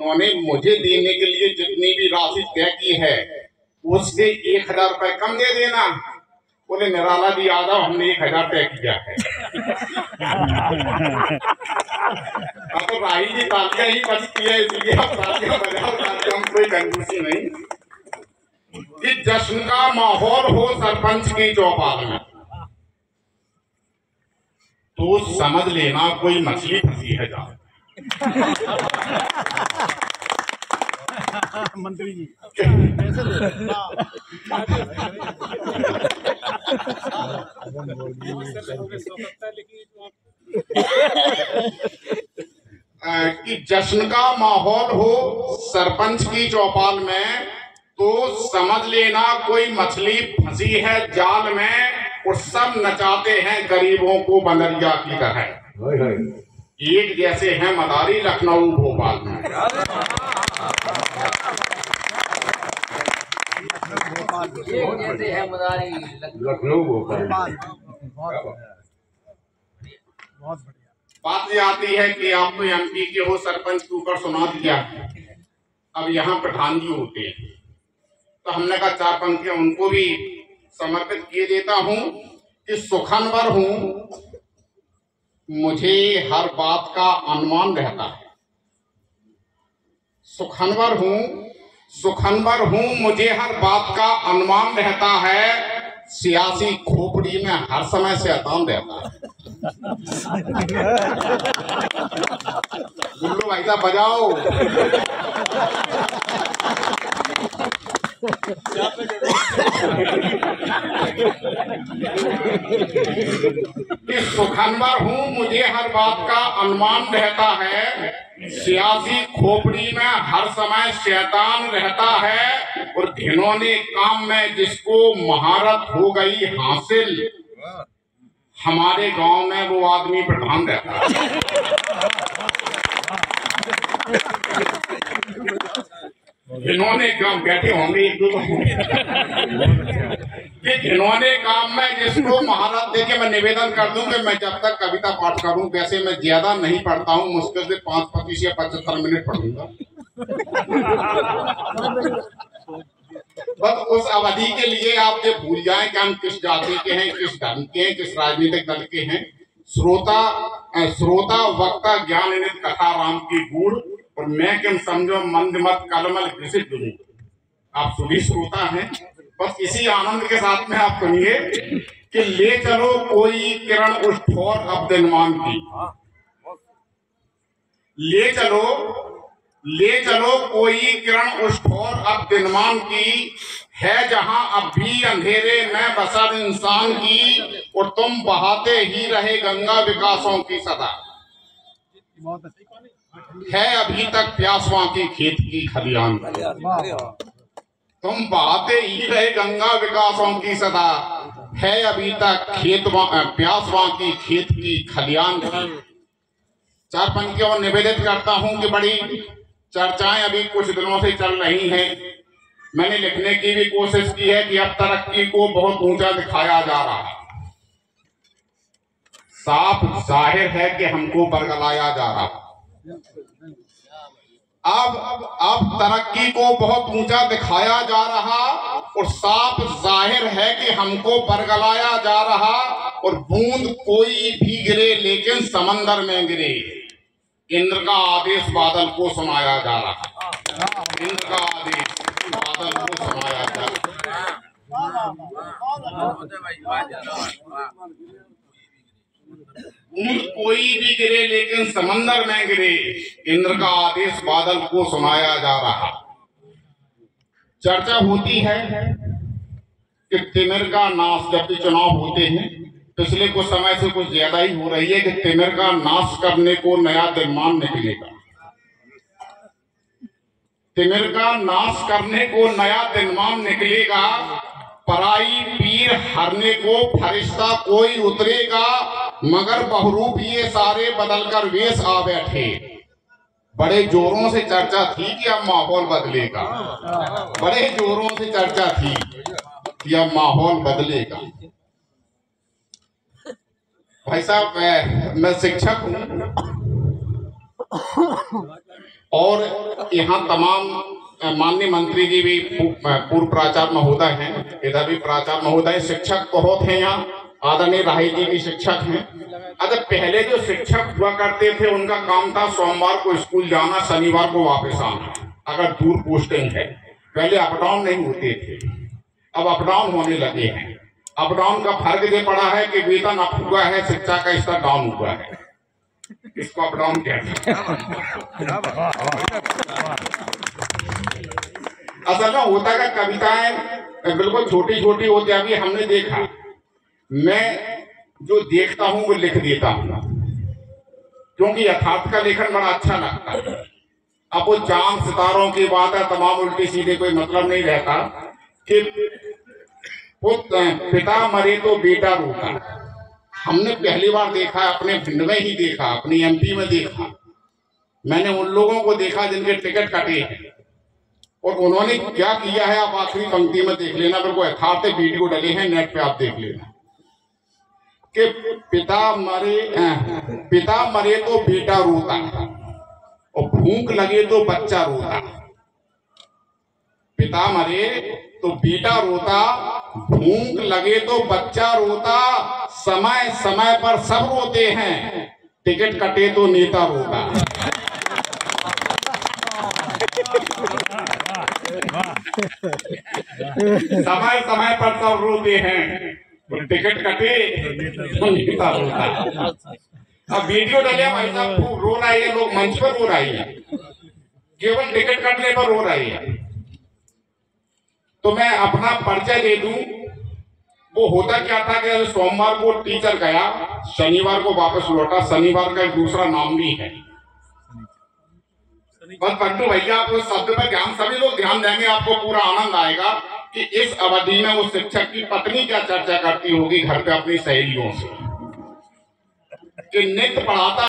उन्होंने मुझे देने के लिए जितनी भी राशि तय की है उससे 1000 रुपए कम दे देना। बोले निराला जी आ जाओ, हमने 1000 तय किया है। अब तो राही जी तालियां ही बजती है, इसलिए आप तालियां बजाओ, तालियां में कोई कंजूसी नहीं। कि जश्न का माहौल हो सरपंच की चौपाल में तो समझ लेना कोई मछली फंसी है जाल। मंत्री जी कि जश्न का माहौल हो सरपंच की चौपाल में तो समझ लेना कोई मछली फंसी है जाल में, और सब नचाते हैं गरीबों को बंदरिया की तरह। एक जैसे हैं मदारी लखनऊ भोपाल में। एक जैसे है मदारी लखनऊ भोपाल। बहुत बढ़िया बात ये आती है कि आप तो एमपी के हो, सरपंच के ऊपर सुना दिया, अब यहाँ प्रधान जी होते हैं, तो हमने कहा 4 पंक्तियां उनको भी समर्पित किए देता हूं कि सुखनवर हूं, मुझे हर बात का अनुमान रहता है। सुखनवर हूं, मुझे हर बात का अनुमान रहता है। सियासी खोपड़ी में हर समय शैतान रहता है। गुल्लू भाई साहब बजाओ। सुखनवर हूं, मुझे हर बात का अनुमान रहता है। सियासी खोपड़ी में हर समय शैतान रहता है, और घिनौने काम में जिसको महारत हो गई हासिल, हमारे गांव में वो आदमी प्रधान रहता है। घिनौने काम बैठे होंगे एक दो कि घिनौने काम में जिसको महारत देके मैं निवेदन कर दूं कि मैं जब तक कविता पाठ करूं, वैसे मैं ज्यादा नहीं पढ़ता हूं, मुश्किल से 5-25 या 75 मिनट पढ़ूंगा। बस उस अवधि के लिए आप ये भूल जाएं कि हम किस जाति के हैं, किस धर्म के हैं, किस राजनीतिक दल के हैं। श्रोता वक्ता ज्ञान नित कथा राम की गूढ़, और मैं किम समझो मंद मत कलमल घिसित दूं। आप सुनी श्रोता हैं, बस इसी आनंद के साथ में आप सुनिए कि ले चलो कोई किरण उस ठोर अब्दिनमान की, ले चलो कोई किरण उस ठोर अब्दिनमान की, है जहां अब भी अंधेरे में बसर इंसान की, और तुम बहाते ही रहे गंगा विकासों की सदा, है अभी तक प्यासवां की खेत की खलियान। तुम बहाते ही रहे गंगा विकासों की सदा, है अभी तक प्यासवां की खेत की खलियान। 4 पंक्तियों निवेदित करता हूं कि बड़ी चर्चाएं अभी कुछ दिनों से चल रही हैं। मैंने लिखने की भी कोशिश की है कि अब तरक्की को बहुत ऊंचा दिखाया जा रहा है। साफ जाहिर है कि हमको बरगलाया जा रहा है। अब तरक्की को बहुत ऊंचा दिखाया जा रहा, और साफ जाहिर है कि हमको बरगलाया जा रहा, और बूंद कोई भी गिरे लेकिन समंदर में गिरे, इंद्र का आदेश बादल को सुनाया जा रहा। इंद्र का आदेश बादल को सुनाया जा रहा। बूंद कोई भी गिरे लेकिन समंदर में गिरे, इंद्र का आदेश बादल को सुनाया जा रहा। चर्चा होती है कि तिमिर का नाश, जब भी चुनाव होते हैं, पिछले कुछ समय से कुछ ज्यादा ही हो रही है, कि तिमिर का नाश करने को नया दिनमान निकलेगा। तिमिर का नाश करने को नया दिनमान निकलेगा, पराई पीर हरने को फरिश्ता कोई उतरेगा, मगर बहुरूप ये सारे बदलकर वेश आ बैठे। बड़े जोरों से चर्चा थी कि अब माहौल बदलेगा, बड़े जोरों से चर्चा थी कि अब माहौल बदलेगा। भाई साहब, मैं शिक्षक हूं, और यहाँ तमाम माननीय मंत्री जी भी पूर्व प्राचार्य महोदय हैं, इधर भी प्राचार्य महोदय, शिक्षक बहुत हैं यहाँ, आदरणीय राही जी भी शिक्षक हैं। अच्छा, पहले जो शिक्षक हुआ करते थे उनका काम था सोमवार को स्कूल जाना, शनिवार को वापस आना, अगर दूर पोस्टिंग है। पहले अप डाउन नहीं होते थे, अब अप डाउन होने लगे हैं। अप डाउन का फर्क ये पड़ा है कि वेतन अप हुआ है, शिक्षा का स्तर डाउन हुआ है, इसको अप डाउन कहते हैं। असल में होता का कविताएं बिल्कुल छोटी छोटी होती, अभी हमने देखा, मैं जो देखता हूं वो लिख देता हूं, क्योंकि यथार्थ का लेखन बड़ा अच्छा लगता है। अब वो चांद सितारों की बात है, तमाम उल्टी सीधे, कोई मतलब नहीं रहता कि पिता मरे तो बेटा रोता। हमने पहली बार देखा, अपने भिंड में ही देखा, अपनी एमपी में देखा। मैंने उन लोगों को देखा जिनके टिकट कटे हैं, और उन्होंने क्या किया है आप आखिरी पंक्ति में देख लेना, बिल्कुल यथार्थ वीडियो डले हैं नेट पे, आप देख लेना कि पिता मरे तो बेटा रोता, और भूख लगे तो बच्चा रोता। पिता मरे तो बेटा रोता, भूख लगे तो बच्चा रोता, समय समय पर सब रोते हैं, टिकट कटे तो नेता रोता। समय समय पर सब रोते हैं, टिकट कटे तो नेता रोता। अब वीडियो डले भाई साहब, खूब रो रही है, लोग मंच पर रो रही है, केवल टिकट कटने पर रो रही है। तो मैं अपना परिचय दे दूं, वो होता क्या था कि सोमवार को टीचर गया, शनिवार को वापस लौटा। शनिवार का एक दूसरा नाम भी है, बस पंटू भैया आप उस शब्द पर ध्यान, सभी लोग ध्यान देंगे, आपको पूरा आनंद आएगा कि इस अवधि में उस शिक्षक की पत्नी क्या चर्चा करती होगी घर पे अपनी सहेलियों से, कि नित्य पढ़ाता